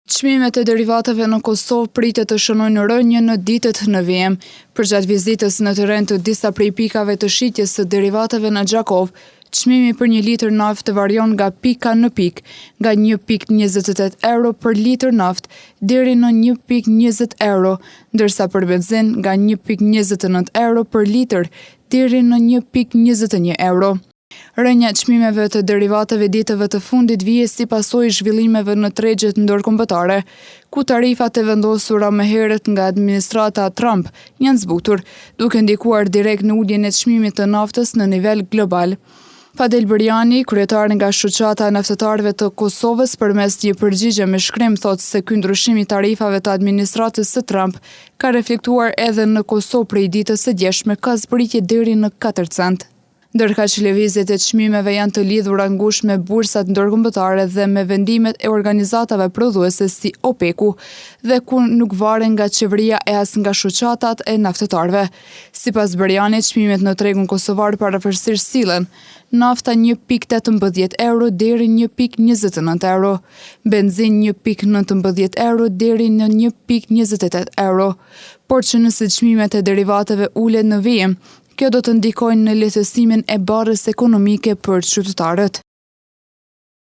Çmimet e derivateve në Kosovë pritet të shënojnë rënje në ditët në vijim. Përgjatë vizitës në terren të disa prej pikave të shitjes së derivateve në Gjakov, çmimi për 1 litër naftë varion nga pika në pikë, nga 1,28 euro për litër naftë deri në 1,20 euro, ndërsa për benzin nga 1,29 euro për litër deri në 1,21 euro. Rënja e çmimeve të derivateve ditëve të fundit vije si pasojë zhvillimeve në tregjet ndërkombëtare, ku tarifat e vendosura më herët nga administrata Trump janë zbutur, duke ndikuar direkt në uljen e çmimit të naftës në nivel global. Fadel Beriani, kryetar nga Shoqata e Naftetarëve të Kosovës, përmes një përgjigje me shkrim thotë se ky ndryshim i tarifave të administratës së Trump ka reflektuar edhe në Kosovë prej ditës së djeshme, ka zbritje deri në 4 cent. Ndërka që lëvizjet e çmimeve janë të lidhura ngushtë me bursat ndërkombëtare dhe me vendimet e organizatave prodhuese si OPEC-u dhe ku nuk varen nga qeveria e as nga shoqatat e naftetarëve. Sipas Berianit, çmimet në tregun kosovar parafërsisht sillen nafta 1,18 euro deri 1,29 euro, benzin 1,19 euro deri në 1,28 euro, por që nëse çmimet e derivateve ulen në vijim, kjo do të ndikojnë në lehtësimin e barrës ekonomike për qytetarët.